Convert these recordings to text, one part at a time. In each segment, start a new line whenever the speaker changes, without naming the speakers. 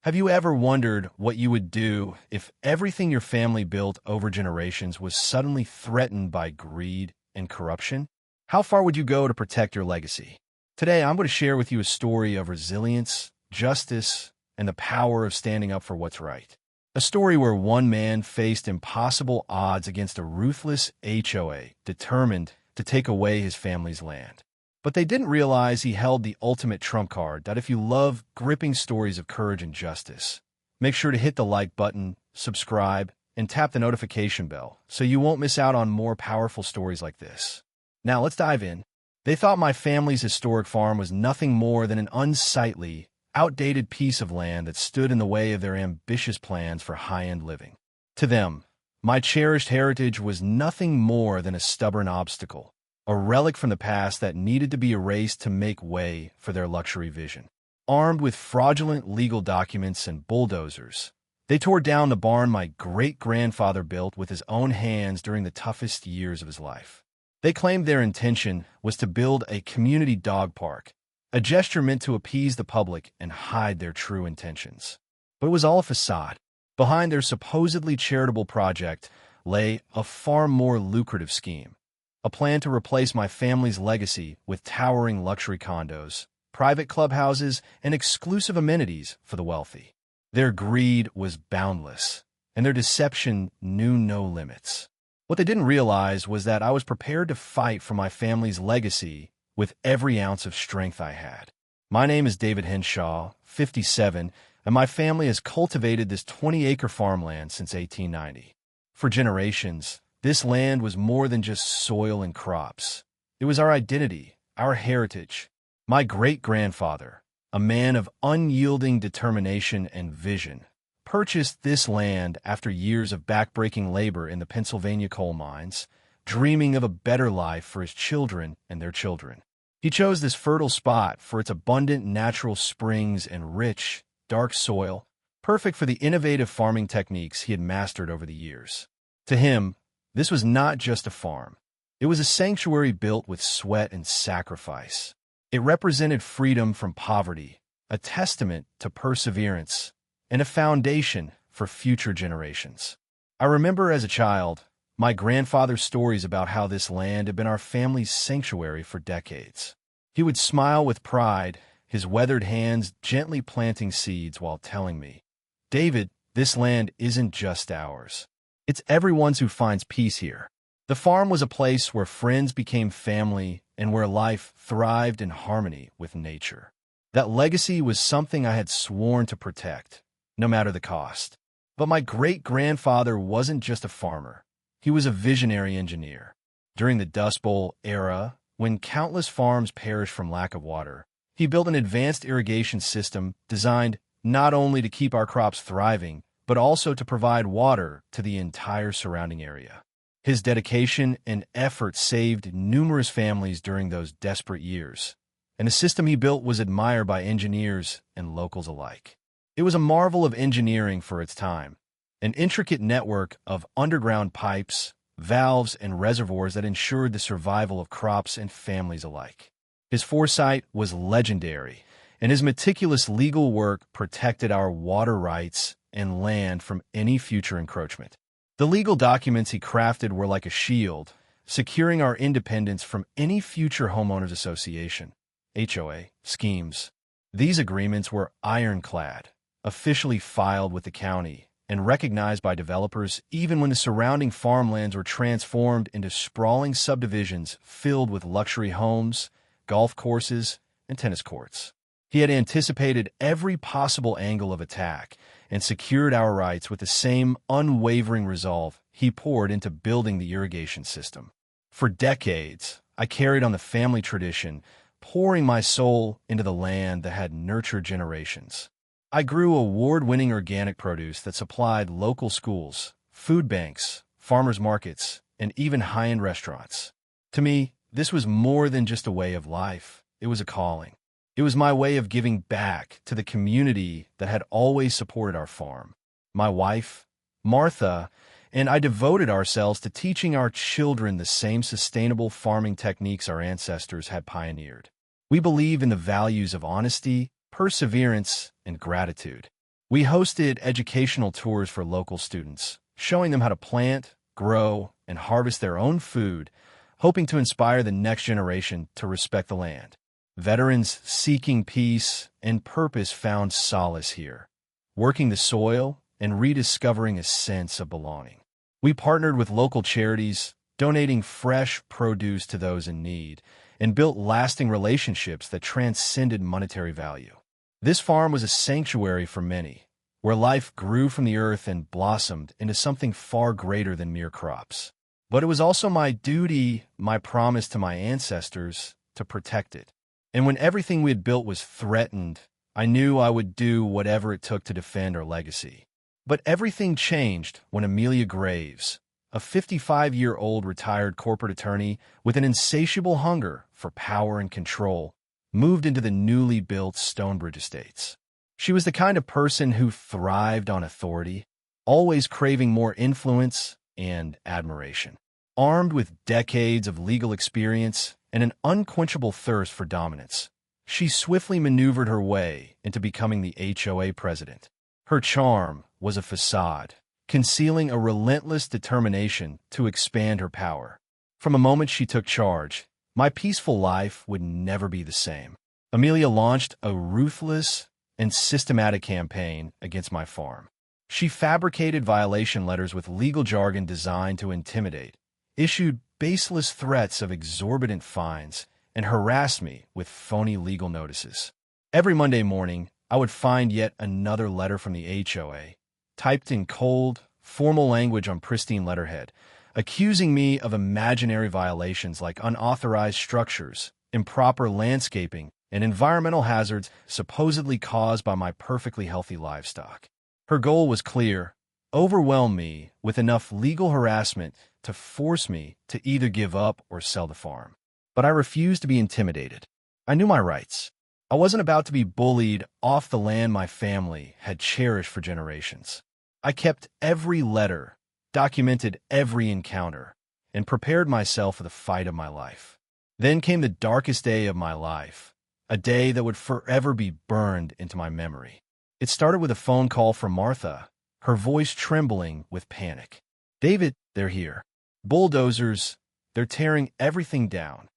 Have you ever wondered what you would do if everything your family built over generations was suddenly threatened by greed and corruption? How far would you go to protect your legacy? Today, I'm going to share with you a story of resilience, justice, and the power of standing up for what's right. A story where one man faced impossible odds against a ruthless HOA, determined to take away his family's land. But they didn't realize he held the ultimate trump card that if you love gripping stories of courage and justice, make sure to hit the like button, subscribe, and tap the notification bell so you won't miss out on more powerful stories like this. Now let's dive in. They thought my family's historic farm was nothing more than an unsightly, outdated piece of land that stood in the way of their ambitious plans for high-end living. To them, my cherished heritage was nothing more than a stubborn obstacle, a relic from the past that needed to be erased to make way for their luxury vision. Armed with fraudulent legal documents and bulldozers, they tore down the barn my great-grandfather built with his own hands during the toughest years of his life. They claimed their intention was to build a community dog park, a gesture meant to appease the public and hide their true intentions. But it was all a facade. Behind their supposedly charitable project lay a far more lucrative scheme. A plan to replace my family's legacy with towering luxury condos, private clubhouses, and exclusive amenities for the wealthy. Their greed was boundless, and their deception knew no limits. What they didn't realize was that I was prepared to fight for my family's legacy with every ounce of strength I had. My name is David Henshaw, 57, and my family has cultivated this 20-acre farmland since 1890. For generations, this land was more than just soil and crops. It was our identity, our heritage. My great-grandfather, a man of unyielding determination and vision, purchased this land after years of backbreaking labor in the Pennsylvania coal mines, dreaming of a better life for his children and their children. He chose this fertile spot for its abundant natural springs and rich, dark soil, perfect for the innovative farming techniques he had mastered over the years. To him, this was not just a farm. It was a sanctuary built with sweat and sacrifice. It represented freedom from poverty, a testament to perseverance, and a foundation for future generations. I remember as a child, my grandfather's stories about how this land had been our family's sanctuary for decades. He would smile with pride, his weathered hands gently planting seeds while telling me, "David, this land isn't just ours. It's everyone's who finds peace here." The farm was a place where friends became family and where life thrived in harmony with nature. That legacy was something I had sworn to protect, no matter the cost. But my great-grandfather wasn't just a farmer. He was a visionary engineer. During the Dust Bowl era, when countless farms perished from lack of water, he built an advanced irrigation system designed not only to keep our crops thriving, but also to provide water to the entire surrounding area. His dedication and effort saved numerous families during those desperate years, and the system he built was admired by engineers and locals alike. It was a marvel of engineering for its time, an intricate network of underground pipes, valves, and reservoirs that ensured the survival of crops and families alike. His foresight was legendary, and his meticulous legal work protected our water rights and land from any future encroachment. The legal documents he crafted were like a shield, securing our independence from any future homeowners association, HOA, schemes. These agreements were ironclad, officially filed with the county, and recognized by developers even when the surrounding farmlands were transformed into sprawling subdivisions filled with luxury homes, golf courses, and tennis courts. He had anticipated every possible angle of attack and secured our rights with the same unwavering resolve he poured into building the irrigation system. For decades, I carried on the family tradition, pouring my soul into the land that had nurtured generations. I grew award-winning organic produce that supplied local schools, food banks, farmers markets, and even high-end restaurants. To me, this was more than just a way of life. It was a calling. It was my way of giving back to the community that had always supported our farm. My wife, Martha, and I devoted ourselves to teaching our children the same sustainable farming techniques our ancestors had pioneered. We believe in the values of honesty, perseverance, and gratitude. We hosted educational tours for local students, showing them how to plant, grow, and harvest their own food, hoping to inspire the next generation to respect the land. Veterans seeking peace and purpose found solace here, working the soil and rediscovering a sense of belonging. We partnered with local charities, donating fresh produce to those in need, and built lasting relationships that transcended monetary value. This farm was a sanctuary for many, where life grew from the earth and blossomed into something far greater than mere crops. But it was also my duty, my promise to my ancestors, to protect it. And when everything we had built was threatened, I knew I would do whatever it took to defend our legacy. But everything changed when Amelia Graves, a 55-year-old retired corporate attorney with an insatiable hunger for power and control, moved into the newly built Stonebridge Estates. She was the kind of person who thrived on authority, always craving more influence and admiration. Armed with decades of legal experience and an unquenchable thirst for dominance, she swiftly maneuvered her way into becoming the HOA president. Her charm was a facade, concealing a relentless determination to expand her power. From the moment she took charge, my peaceful life would never be the same. Amelia launched a ruthless and systematic campaign against my farm. She fabricated violation letters with legal jargon designed to intimidate, issued baseless threats of exorbitant fines, and harassed me with phony legal notices. Every Monday morning, I would find yet another letter from the HOA, typed in cold, formal language on pristine letterhead, accusing me of imaginary violations like unauthorized structures, improper landscaping, and environmental hazards supposedly caused by my perfectly healthy livestock. Her goal was clear: overwhelm me with enough legal harassment to force me to either give up or sell the farm. But I refused to be intimidated. I knew my rights. I wasn't about to be bullied off the land my family had cherished for generations. I kept every letter, documented every encounter, and prepared myself for the fight of my life. Then came the darkest day of my life, a day that would forever be burned into my memory. It started with a phone call from Martha, her voice trembling with panic. "David, they're here. Bulldozers, they're tearing everything down."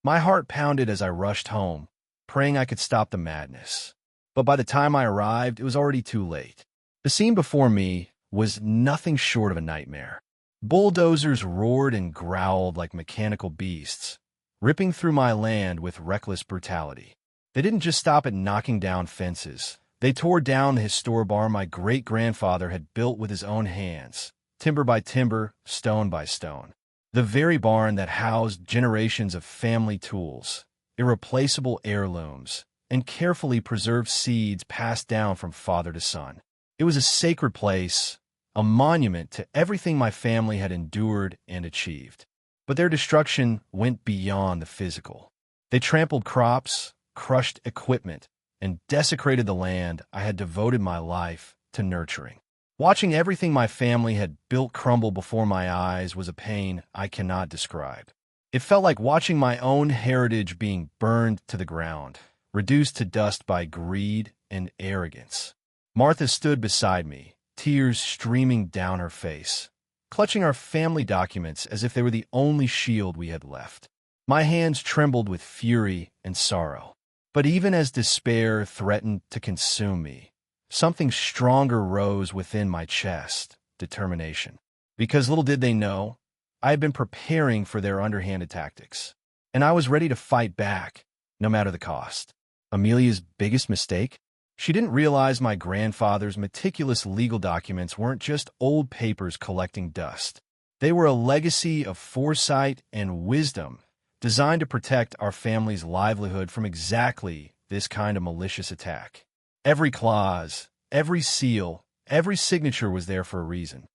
My heart pounded as I rushed home, praying I could stop the madness. But by the time I arrived, it was already too late. The scene before me was nothing short of a nightmare. Bulldozers roared and growled like mechanical beasts, ripping through my land with reckless brutality. They didn't just stop at knocking down fences. They tore down the historic barn my great-grandfather had built with his own hands, timber by timber, stone by stone. The very barn that housed generations of family tools, irreplaceable heirlooms, and carefully preserved seeds passed down from father to son. It was a sacred place, a monument to everything my family had endured and achieved. But their destruction went beyond the physical. They trampled crops, crushed equipment, and desecrated the land I had devoted my life to nurturing. Watching everything my family had built crumble before my eyes was a pain I cannot describe. It felt like watching my own heritage being burned to the ground, reduced to dust by greed and arrogance. Martha stood beside me, tears streaming down her face, clutching our family documents as if they were the only shield we had left. My hands trembled with fury and sorrow. But even as despair threatened to consume me, something stronger rose within my chest: determination. Because little did they know, I had been preparing for their underhanded tactics, and I was ready to fight back, no matter the cost. Amelia's biggest mistake? She didn't realize my grandfather's meticulous legal documents weren't just old papers collecting dust. They were a legacy of foresight and wisdom designed to protect our family's livelihood from exactly this kind of malicious attack. Every clause, every seal, every signature was there for a reason.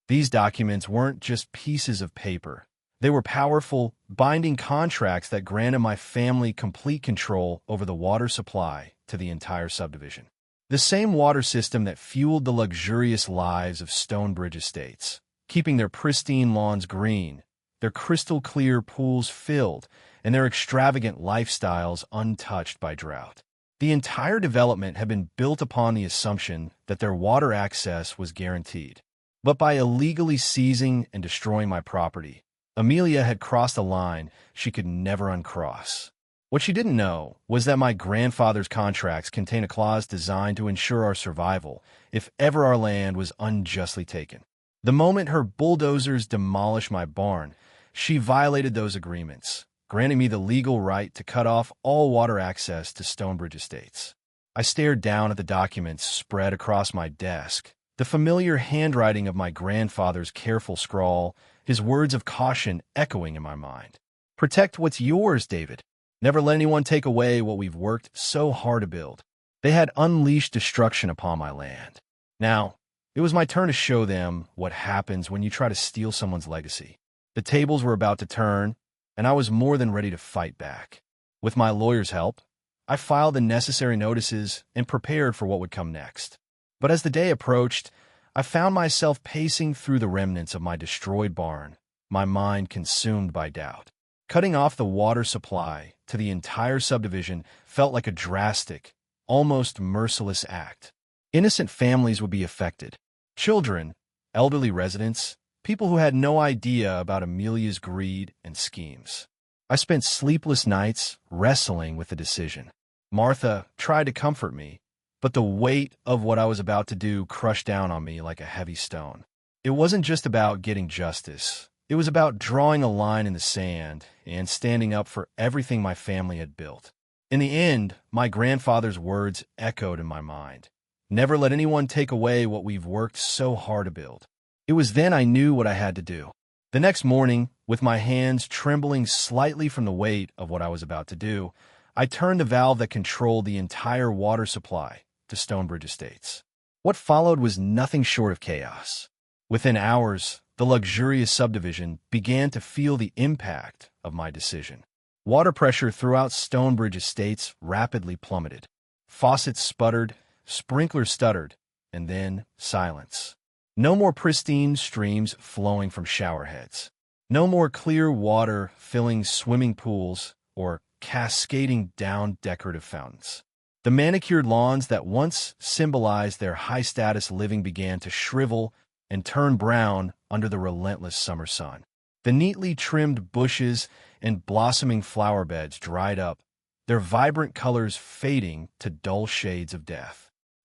These documents weren't just pieces of paper. They were powerful, binding contracts that granted my family complete control over the water supply to the entire subdivision. The same water system that fueled the luxurious lives of Stonebridge Estates, keeping their pristine lawns green, their crystal-clear pools filled, and their extravagant lifestyles untouched by drought. The entire development had been built upon the assumption that their water access was guaranteed. But by illegally seizing and destroying my property, Amelia had crossed a line she could never uncross. What she didn't know was that my grandfather's contracts contain a clause designed to ensure our survival if ever our land was unjustly taken. The moment her bulldozers demolished my barn, she violated those agreements, granting me the legal right to cut off all water access to Stonebridge Estates. I stared down at the documents spread across my desk, the familiar handwriting of my grandfather's careful scrawl, his words of caution echoing in my mind. Protect what's yours, David. Never let anyone take away what we've worked so hard to build. They had unleashed destruction upon my land. Now, it was my turn to show them what happens when you try to steal someone's legacy. The tables were about to turn, and I was more than ready to fight back. With my lawyer's help, I filed the necessary notices and prepared for what would come next. But as the day approached, I found myself pacing through the remnants of my destroyed barn, my mind consumed by doubt. Cutting off the water supply to the entire subdivision felt like a drastic, almost merciless act. Innocent families would be affected. Children, elderly residents, people who had no idea about Amelia's greed and schemes. I spent sleepless nights wrestling with the decision. Martha tried to comfort me, but the weight of what I was about to do crushed down on me like a heavy stone. It wasn't just about getting justice. It was about drawing a line in the sand and standing up for everything my family had built. In the end, my grandfather's words echoed in my mind. Never let anyone take away what we've worked so hard to build. It was then I knew what I had to do. The next morning, with my hands trembling slightly from the weight of what I was about to do, I turned the valve that controlled the entire water supply to Stonebridge Estates. What followed was nothing short of chaos. Within hours, the luxurious subdivision began to feel the impact of my decision. Water pressure throughout Stonebridge Estates rapidly plummeted. Faucets sputtered, sprinklers stuttered, and then silence. No more pristine streams flowing from showerheads. No more clear water filling swimming pools or cascading down decorative fountains. The manicured lawns that once symbolized their high-status living began to shrivel and turn brown under the relentless summer sun. The neatly trimmed bushes and blossoming flower beds dried up, their vibrant colors fading to dull shades of death.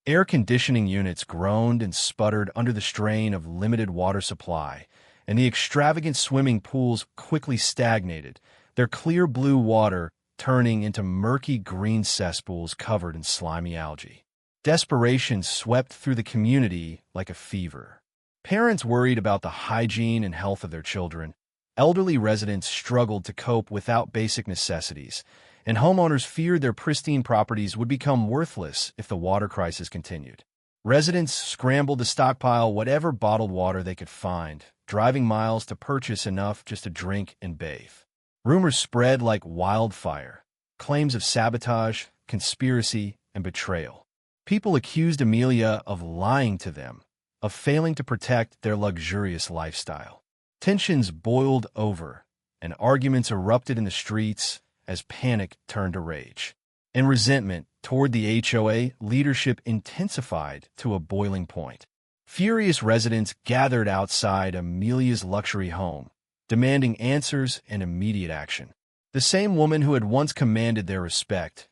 Air conditioning units groaned and sputtered under the strain of limited water supply, and the extravagant swimming pools quickly stagnated, their clear blue water turning into murky green cesspools covered in slimy algae. Desperation swept through the community like a fever. Parents worried about the hygiene and health of their children. Elderly residents struggled to cope without basic necessities, and homeowners feared their pristine properties would become worthless if the water crisis continued. Residents scrambled to stockpile whatever bottled water they could find, driving miles to purchase enough just to drink and bathe. Rumors spread like wildfire, claims of sabotage, conspiracy, and betrayal. People accused Amelia of lying to them, of failing to protect their luxurious lifestyle. Tensions boiled over, and arguments erupted in the streets as panic turned to rage. And resentment toward the HOA leadership intensified to a boiling point. Furious residents gathered outside Amelia's luxury home, demanding answers and immediate action. The same woman who had once commanded their respect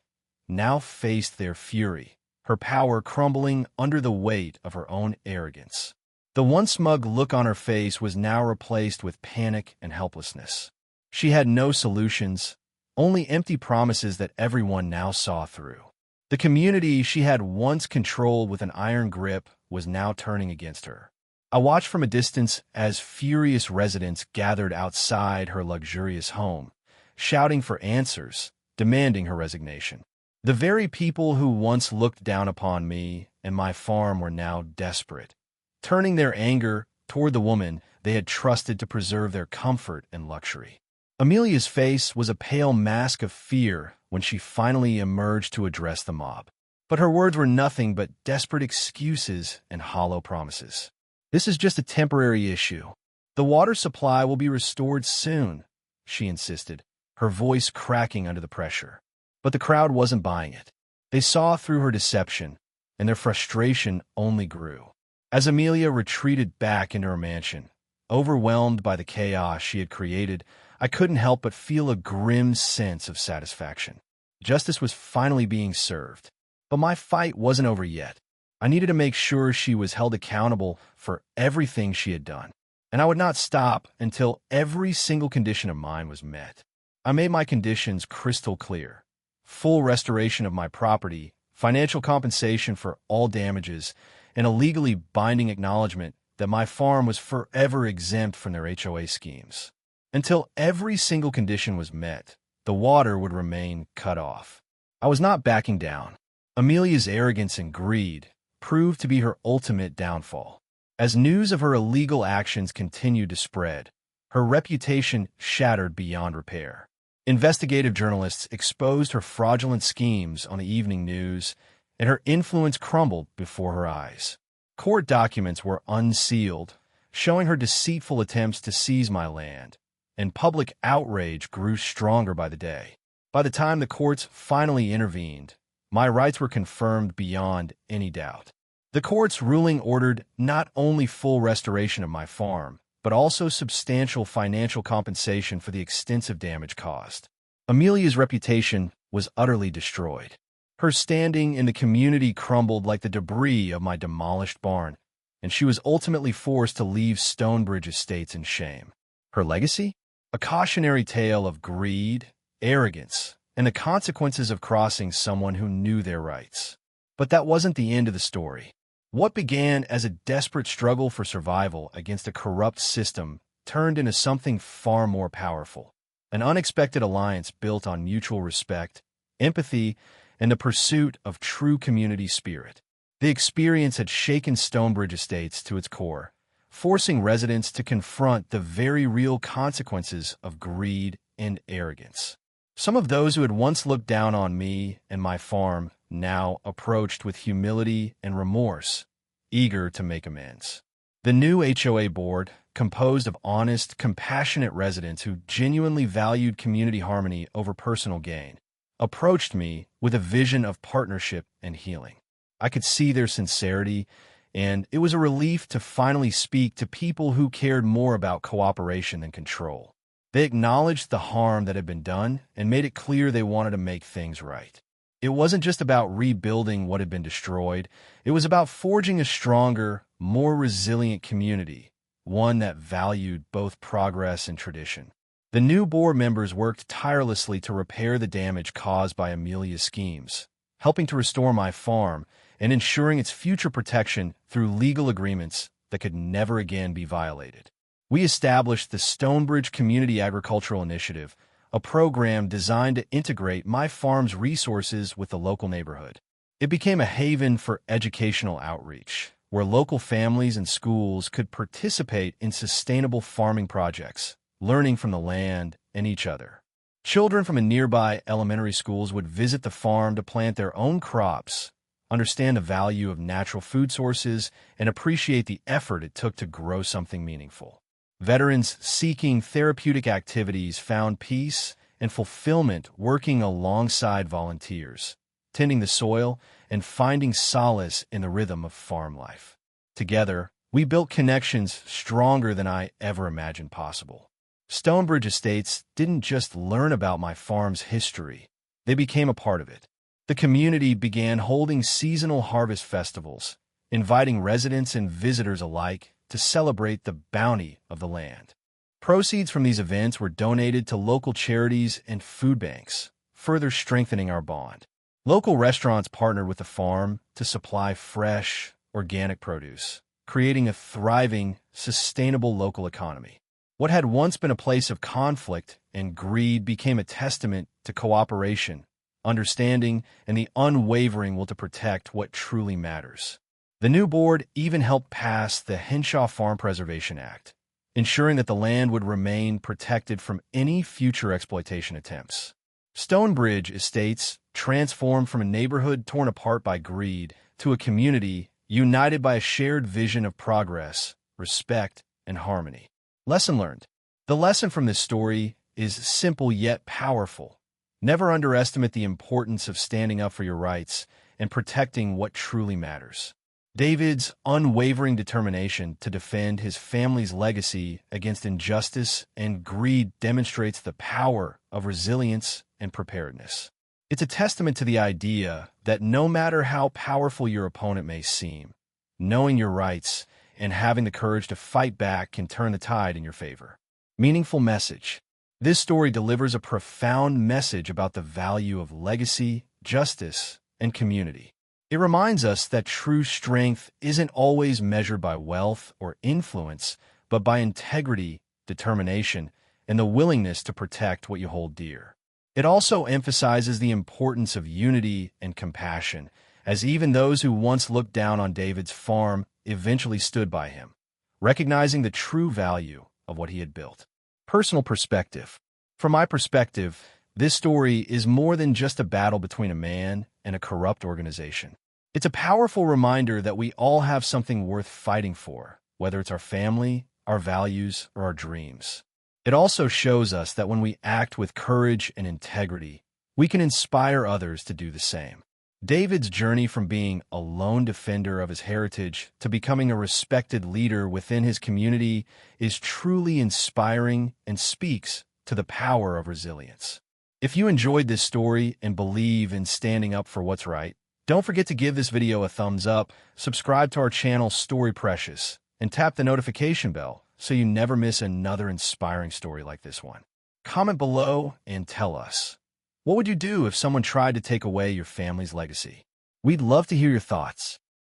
now faced their fury, her power crumbling under the weight of her own arrogance. The once smug look on her face was now replaced with panic and helplessness. She had no solutions, only empty promises that everyone now saw through. The community she had once controlled with an iron grip was now turning against her. I watched from a distance as furious residents gathered outside her luxurious home, shouting for answers, demanding her resignation. The very people who once looked down upon me and my farm were now desperate, turning their anger toward the woman they had trusted to preserve their comfort and luxury. Amelia's face was a pale mask of fear when she finally emerged to address the mob. But her words were nothing but desperate excuses and hollow promises. "This is just a temporary issue. The water supply will be restored soon," she insisted, her voice cracking under the pressure. But the crowd wasn't buying it. They saw through her deception, and their frustration only grew. As Amelia retreated back into her mansion, overwhelmed by the chaos she had created, I couldn't help but feel a grim sense of satisfaction. Justice was finally being served. But my fight wasn't over yet. I needed to make sure she was held accountable for everything she had done. And I would not stop until every single condition of mine was met. I made my conditions crystal clear: full restoration of my property, financial compensation for all damages, and a legally binding acknowledgement that my farm was forever exempt from their HOA schemes. Until every single condition was met, the water would remain cut off. I was not backing down. Amelia's arrogance and greed proved to be her ultimate downfall. As news of her illegal actions continued to spread, her reputation shattered beyond repair. Investigative journalists exposed her fraudulent schemes on the evening news, and her influence crumbled before her eyes. Court documents were unsealed, showing her deceitful attempts to seize my land, and public outrage grew stronger by the day. By the time the courts finally intervened, my rights were confirmed beyond any doubt. The court's ruling ordered not only full restoration of my farm, but also substantial financial compensation for the extensive damage caused. Amelia's reputation was utterly destroyed. Her standing in the community crumbled like the debris of my demolished barn, and she was ultimately forced to leave Stonebridge Estates in shame. Her legacy? A cautionary tale of greed, arrogance, and the consequences of crossing someone who knew their rights. But that wasn't the end of the story. What began as a desperate struggle for survival against a corrupt system turned into something far more powerful: an unexpected alliance built on mutual respect, empathy, and the pursuit of true community spirit. The experience had shaken Stonebridge Estates to its core, forcing residents to confront the very real consequences of greed and arrogance. Some of those who had once looked down on me and my farm now approached with humility and remorse, eager to make amends. The new HOA board, composed of honest, compassionate residents who genuinely valued community harmony over personal gain, approached me with a vision of partnership and healing. I could see their sincerity, and it was a relief to finally speak to people who cared more about cooperation than control. They acknowledged the harm that had been done and made it clear they wanted to make things right. It wasn't just about rebuilding what had been destroyed. It was about forging a stronger, more resilient community, one that valued both progress and tradition. The new board members worked tirelessly to repair the damage caused by Amelia's schemes, helping to restore my farm and ensuring its future protection through legal agreements that could never again be violated. We established the Stonebridge Community Agricultural Initiative, a program designed to integrate my farm's resources with the local neighborhood. It became a haven for educational outreach, where local families and schools could participate in sustainable farming projects, learning from the land and each other. Children from nearby elementary schools would visit the farm to plant their own crops, understand the value of natural food sources, and appreciate the effort it took to grow something meaningful. Veterans seeking therapeutic activities found peace and fulfillment working alongside volunteers, tending the soil and finding solace in the rhythm of farm life. Together, we built connections stronger than I ever imagined possible. Stonebridge Estates didn't just learn about my farm's history, they became a part of it. The community began holding seasonal harvest festivals, inviting residents and visitors alike to celebrate the bounty of the land. Proceeds from these events were donated to local charities and food banks, further strengthening our bond. Local restaurants partnered with the farm to supply fresh, organic produce, creating a thriving, sustainable local economy. What had once been a place of conflict and greed became a testament to cooperation, understanding, and the unwavering will to protect what truly matters. The new board even helped pass the Henshaw Farm Preservation Act, ensuring that the land would remain protected from any future exploitation attempts. Stonebridge Estates transformed from a neighborhood torn apart by greed to a community united by a shared vision of progress, respect, and harmony. Lesson learned. The lesson from this story is simple yet powerful. Never underestimate the importance of standing up for your rights and protecting what truly matters. David's unwavering determination to defend his family's legacy against injustice and greed demonstrates the power of resilience and preparedness. It's a testament to the idea that no matter how powerful your opponent may seem, knowing your rights and having the courage to fight back can turn the tide in your favor. Meaningful message. This story delivers a profound message about the value of legacy, justice, and community. It reminds us that true strength isn't always measured by wealth or influence, but by integrity, determination, and the willingness to protect what you hold dear. It also emphasizes the importance of unity and compassion, as even those who once looked down on David's farm eventually stood by him, recognizing the true value of what he had built. Personal perspective. From my perspective, this story is more than just a battle between a man and a corrupt organization. It's a powerful reminder that we all have something worth fighting for, whether it's our family, our values, or our dreams. It also shows us that when we act with courage and integrity, we can inspire others to do the same. David's journey from being a lone defender of his heritage to becoming a respected leader within his community is truly inspiring and speaks to the power of resilience. If you enjoyed this story and believe in standing up for what's right, don't forget to give this video a thumbs up, subscribe to our channel Story Precious, and tap the notification bell so you never miss another inspiring story like this one. Comment below and tell us, what would you do if someone tried to take away your family's legacy? We'd love to hear your thoughts.